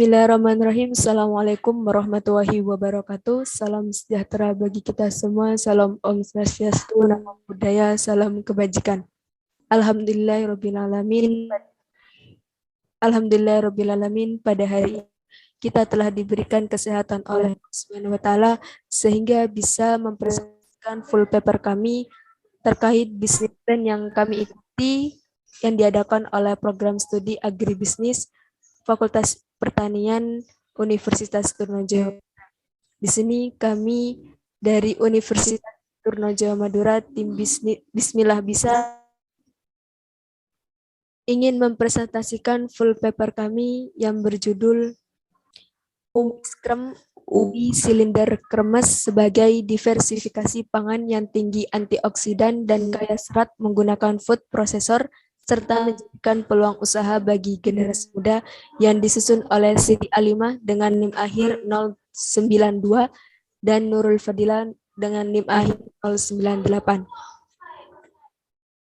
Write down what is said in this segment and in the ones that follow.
Bismillahirrahmanirrahim. Assalamualaikum warahmatullahi wabarakatuh. Salam sejahtera bagi kita semua. Salam Om Swastiastu, Namo Buddhaya, salam kebajikan. Alhamdulillahirrahmanirrahim. Alhamdulillahirrahmanirrahim. Pada hari ini kita telah diberikan kesehatan oleh Allah Subhanahu wa Ta'ala sehingga bisa mempresentasikan full paper kami terkait bisnis plan yang kami ikuti yang diadakan oleh program studi agribisnis Fakultas Pertanian Universitas Trunojoyo. Di sini kami dari Universitas Trunojoyo Madura, tim Bismillah Bisa, ingin mempresentasikan full paper kami yang berjudul Ubi silinder kremes sebagai diversifikasi pangan yang tinggi antioksidan dan kaya serat menggunakan food processor serta menjadikan peluang usaha bagi generasi muda yang disusun oleh Siti Alimah dengan NIM akhir 092 dan Nurul Fadilah dengan NIM akhir 098.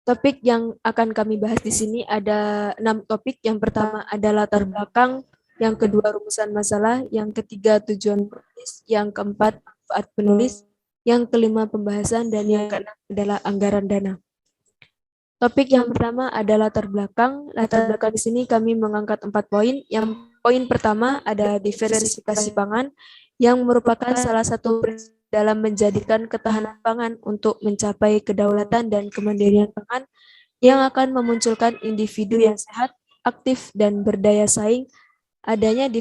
Topik yang akan kami bahas di sini ada 6 topik. Yang pertama adalah latar belakang, yang kedua rumusan masalah, yang ketiga tujuan penulis, yang keempat manfaat penulis, yang kelima pembahasan, dan yang keenam adalah anggaran dana. Topik yang pertama adalah latar belakang. Latar belakang di sini kami mengangkat 4 poin. Yang poin pertama ada diversifikasi pangan, yang merupakan salah satu dalam menjadikan ketahanan pangan untuk mencapai kedaulatan dan kemandirian pangan yang akan memunculkan individu yang sehat, aktif, dan berdaya saing. Adanya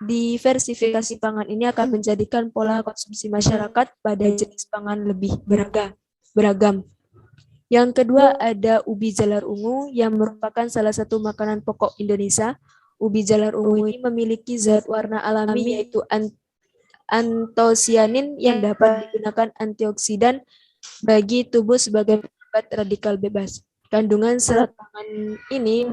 diversifikasi pangan ini akan menjadikan pola konsumsi masyarakat pada jenis pangan lebih beragam. Yang kedua ada ubi jalar ungu yang merupakan salah satu makanan pokok Indonesia. Ubi jalar ungu ini memiliki zat warna alami yaitu antosianin yang dapat digunakan antioksidan bagi tubuh sebagai pengobat radikal bebas. Kandungan serat pangan ini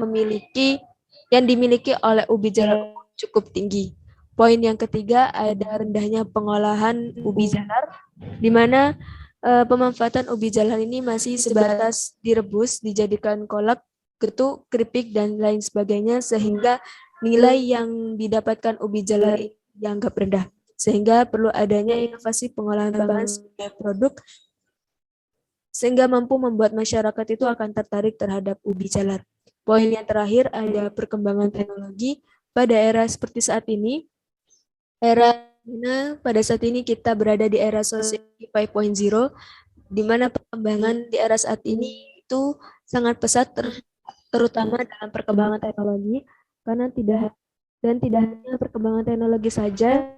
yang dimiliki oleh ubi jalar ungu cukup tinggi. Poin yang ketiga ada rendahnya pengolahan ubi jalar, di mana pemanfaatan ubi jalar ini masih sebatas direbus, dijadikan kolak, getuk, keripik, dan lain sebagainya, sehingga nilai yang didapatkan ubi jalar ini dianggap rendah. Sehingga perlu adanya inovasi pengolahan pangan sebagai produk, sehingga mampu membuat masyarakat itu akan tertarik terhadap ubi jalar. Poin yang terakhir ada perkembangan teknologi pada era seperti saat ini. Pada saat ini kita berada di era Society 5.0, di mana perkembangan di era saat ini itu sangat pesat, terutama dalam perkembangan teknologi, karena tidak hanya perkembangan teknologi saja,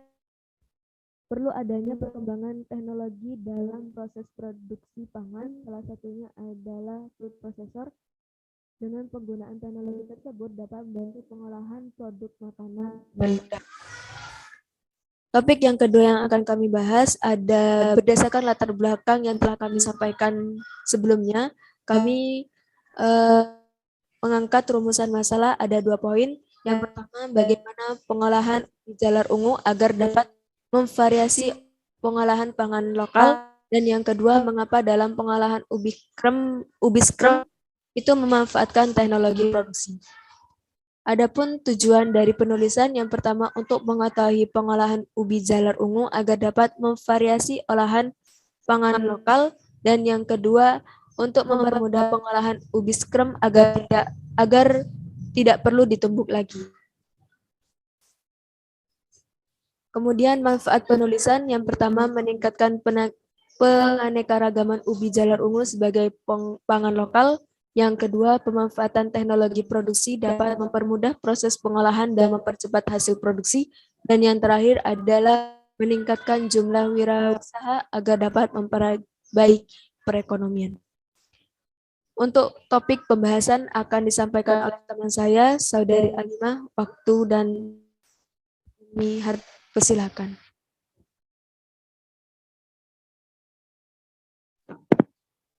perlu adanya perkembangan teknologi dalam proses produksi pangan. Salah satunya adalah food processor. Dengan penggunaan teknologi tersebut dapat membantu pengolahan produk makanan dan mudah. Topik yang kedua yang akan kami bahas ada berdasarkan latar belakang yang telah kami sampaikan sebelumnya. Kami mengangkat rumusan masalah ada 2 poin. Yang pertama, bagaimana pengolahan jalar ungu agar dapat memvariasi pengolahan pangan lokal. Dan yang kedua, mengapa dalam pengolahan ubi scrum itu memanfaatkan teknologi produksi. Adapun tujuan dari penulisan yang pertama untuk mengetahui pengolahan ubi jalar ungu agar dapat memvariasi olahan pangan lokal, dan yang kedua untuk mempermudah pengolahan ubi scrum agar tidak perlu ditumbuk lagi. Kemudian manfaat penulisan yang pertama meningkatkan penganekaragaman ubi jalar ungu sebagai pangan lokal. Yang kedua, pemanfaatan teknologi produksi dapat mempermudah proses pengolahan dan mempercepat hasil produksi. Dan yang terakhir adalah meningkatkan jumlah wirausaha agar dapat memperbaiki perekonomian. Untuk topik pembahasan akan disampaikan oleh teman saya, Saudari Alimah. Waktu dan persilakan.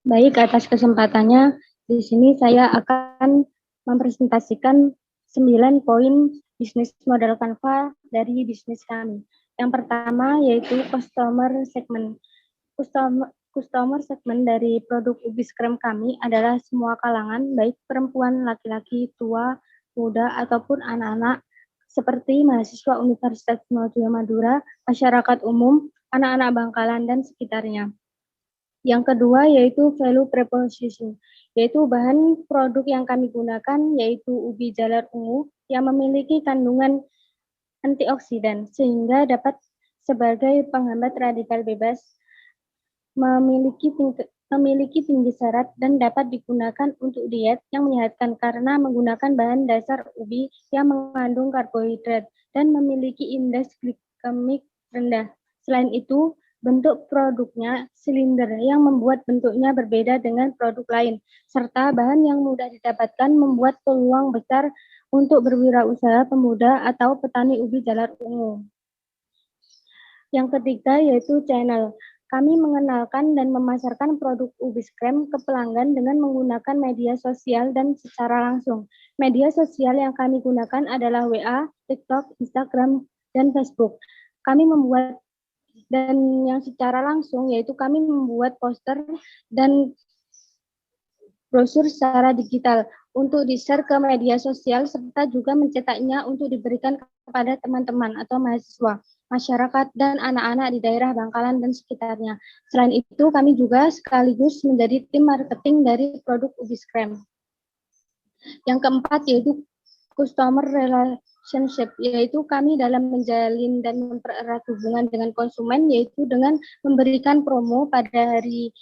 Baik, atas kesempatannya. Di sini saya akan mempresentasikan 9 poin bisnis model Canva dari bisnis kami. Yang pertama yaitu customer segment. Customer segment dari produk ubi scrum kami adalah semua kalangan, baik perempuan, laki-laki, tua, muda, ataupun anak-anak, seperti mahasiswa Universitas Madura, masyarakat umum, anak-anak Bangkalan, dan sekitarnya. Yang kedua yaitu value proposition, yaitu bahan produk yang kami gunakan yaitu ubi jalar ungu yang memiliki kandungan antioksidan sehingga dapat sebagai penghambat radikal bebas, memiliki tinggi serat dan dapat digunakan untuk diet yang menyehatkan karena menggunakan bahan dasar ubi yang mengandung karbohidrat dan memiliki indeks glikemik rendah. Selain itu, bentuk produknya silinder yang membuat bentuknya berbeda dengan produk lain, serta bahan yang mudah didapatkan membuat peluang besar untuk berwirausaha pemuda atau petani ubi jalar ungu. Yang ketiga yaitu channel. Kami mengenalkan dan memasarkan produk Ubis Krem ke pelanggan dengan menggunakan media sosial dan secara langsung. Media sosial yang kami gunakan adalah WA, TikTok, Instagram, dan Facebook. Kami membuat dan yang secara langsung yaitu kami membuat poster dan brosur secara digital untuk di-share ke media sosial serta juga mencetaknya untuk diberikan kepada teman-teman atau mahasiswa, masyarakat, dan anak-anak di daerah Bangkalan dan sekitarnya. Selain itu, kami juga sekaligus menjadi tim marketing dari produk Ubis Krem. Yang keempat yaitu customer relationship, yaitu kami dalam menjalin dan mempererat hubungan dengan konsumen, yaitu dengan memberikan promo pada hari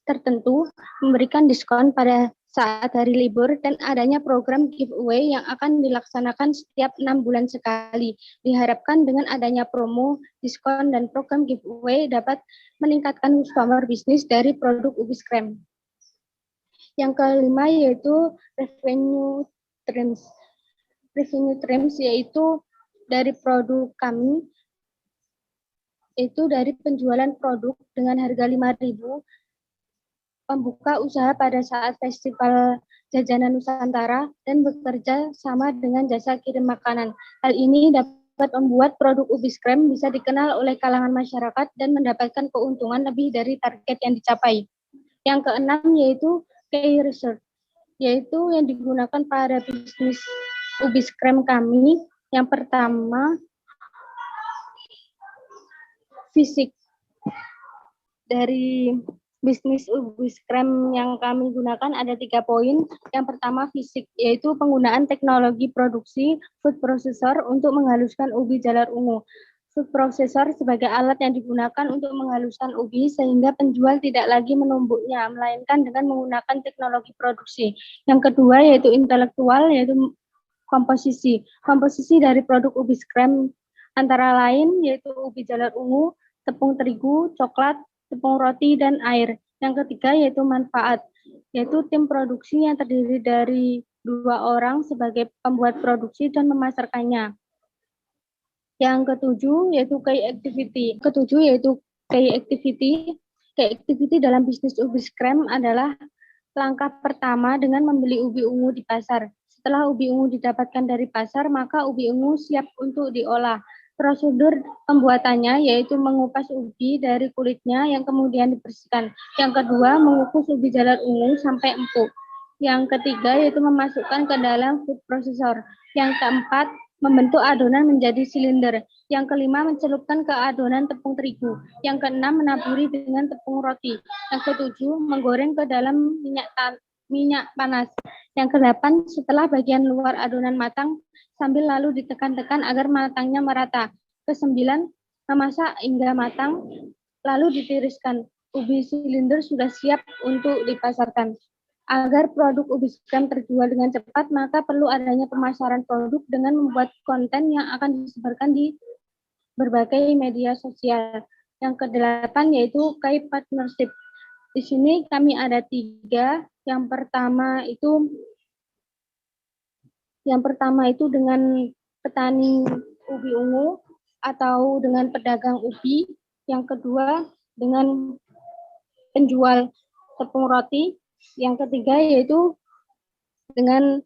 tertentu, memberikan diskon pada saat hari libur, dan adanya program giveaway yang akan dilaksanakan setiap 6 bulan sekali. Diharapkan dengan adanya promo, diskon, dan program giveaway dapat meningkatkan customer bisnis dari produk Ubis Krem. Yang kelima yaitu revenue streams. Revenue streams yaitu dari produk kami, itu dari penjualan produk dengan harga 5.000, membuka usaha pada saat festival jajanan Nusantara dan bekerja sama dengan jasa kirim makanan. Hal ini dapat membuat produk Ubis Krem bisa dikenal oleh kalangan masyarakat dan mendapatkan keuntungan lebih dari target yang dicapai. Yang keenam yaitu key research, yaitu yang digunakan pada bisnis Ubis Krem kami. Yang pertama, fisik. Dari bisnis Ubis Krem yang kami gunakan ada 3 poin. Yang pertama fisik, yaitu penggunaan teknologi produksi food processor untuk menghaluskan ubi jalar ungu. Food processor sebagai alat yang digunakan untuk menghaluskan ubi sehingga penjual tidak lagi menumbuknya, melainkan dengan menggunakan teknologi produksi. Yang kedua yaitu intelektual, yaitu komposisi. Komposisi dari produk Ubis Krem antara lain yaitu ubi jalar ungu, tepung terigu, coklat, tepung roti, dan air. Yang ketiga yaitu manfaat, yaitu tim produksi yang terdiri dari 2 orang sebagai pembuat produksi dan memasarkannya. Yang ketujuh yaitu key activity. Key activity. Key activity dalam bisnis Ubis Krem adalah langkah pertama dengan membeli ubi ungu di pasar. Setelah ubi ungu didapatkan dari pasar, maka ubi ungu siap untuk diolah. Prosedur pembuatannya yaitu mengupas ubi dari kulitnya yang kemudian dibersihkan. Yang kedua, mengukus ubi jalar ungu sampai empuk. Yang ketiga yaitu memasukkan ke dalam food processor. Yang keempat, membentuk adonan menjadi silinder. Yang kelima, mencelupkan ke adonan tepung terigu. Yang keenam, menaburi dengan tepung roti. Yang ketujuh, menggoreng ke dalam minyak panas. Yang kedelapan, setelah bagian luar adonan matang, sambil lalu ditekan-tekan agar matangnya merata. Kesembilan, memasak hingga matang, lalu ditiriskan. Ubi silinder sudah siap untuk dipasarkan. Agar produk Ubis Krem terjual dengan cepat, maka perlu adanya pemasaran produk dengan membuat konten yang akan disebarkan di berbagai media sosial. Yang kedelapan yaitu key partnership. Di sini kami ada 3. Yang pertama itu dengan petani ubi ungu atau dengan pedagang ubi. Yang kedua dengan penjual tepung roti. Yang ketiga yaitu dengan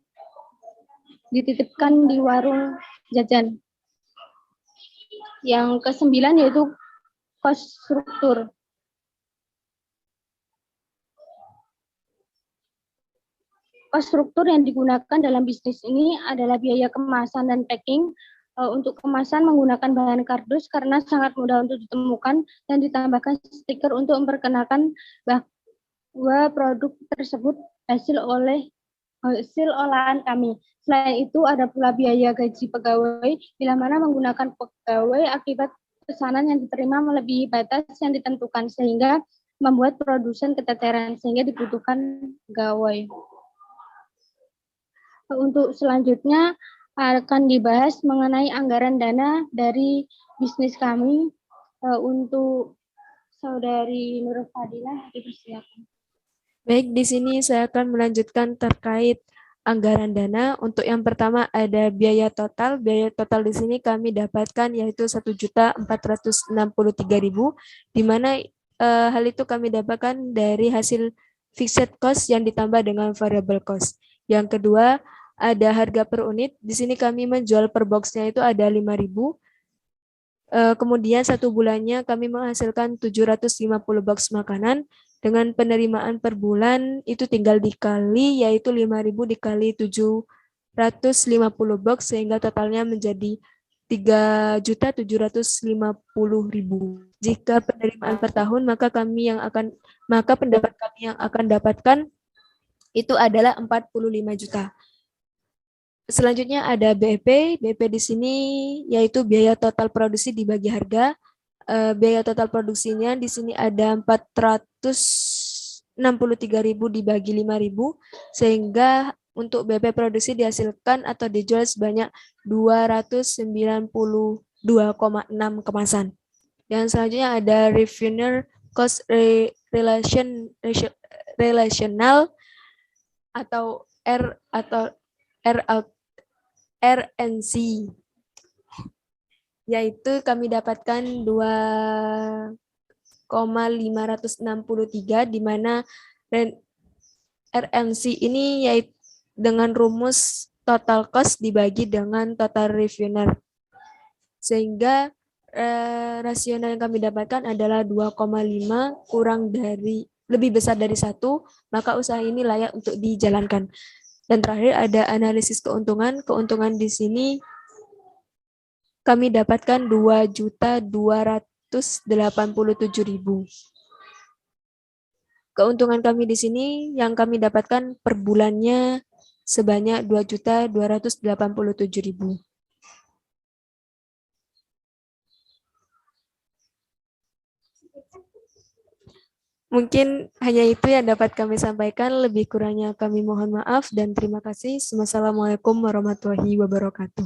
dititipkan di warung jajan. Yang kesembilan yaitu cost struktur. Cost struktur yang digunakan dalam bisnis ini adalah biaya kemasan dan packing, Untuk kemasan menggunakan bahan kardus karena sangat mudah untuk ditemukan dan ditambahkan stiker untuk memperkenalkan bahwa produk tersebut hasil olahan kami. Selain itu ada pula biaya gaji pegawai bila mana menggunakan pegawai akibat pesanan yang diterima melebihi batas yang ditentukan sehingga membuat produsen keteteran sehingga dibutuhkan pegawai. Untuk selanjutnya akan dibahas mengenai anggaran dana dari bisnis kami. Untuk Saudari Nur Fadilah, dipersilakan. Baik, di sini saya akan melanjutkan terkait anggaran dana. Untuk yang pertama ada biaya total. Biaya total di sini kami dapatkan yaitu 1.463.000, di mana hal itu kami dapatkan dari hasil fixed cost yang ditambah dengan variable cost. Yang kedua ada harga per unit. Di sini kami menjual per boxnya itu ada 5.000. Kemudian satu bulannya kami menghasilkan 750 box makanan. Dengan penerimaan per bulan itu tinggal dikali, yaitu 5.000 dikali 750 box sehingga totalnya menjadi 3.750.000. Jika penerimaan per tahun, maka pendapat kami yang akan dapatkan itu adalah 45 juta. Selanjutnya ada BEP. BEP di sini yaitu biaya total produksi dibagi harga. Biaya total produksinya di sini ada 463.000 dibagi 5.000 sehingga untuk BP produksi dihasilkan atau dijual sebanyak 292,6 kemasan. Yang selanjutnya ada revenue cost relational atau RNC, yaitu kami dapatkan 2,563, di mana RMC ini yaitu dengan rumus total cost dibagi dengan total revenue, sehingga rasional yang kami dapatkan adalah 2,5 kurang dari lebih besar dari 1, maka usaha ini layak untuk dijalankan. Dan terakhir ada analisis keuntungan. Keuntungan di sini kami dapatkan 2.287.000. Keuntungan kami di sini yang kami dapatkan per bulannya sebanyak 2.287.000. Mungkin hanya itu yang dapat kami sampaikan. Lebih kurangnya kami mohon maaf dan terima kasih. Wassalamualaikum warahmatullahi wabarakatuh.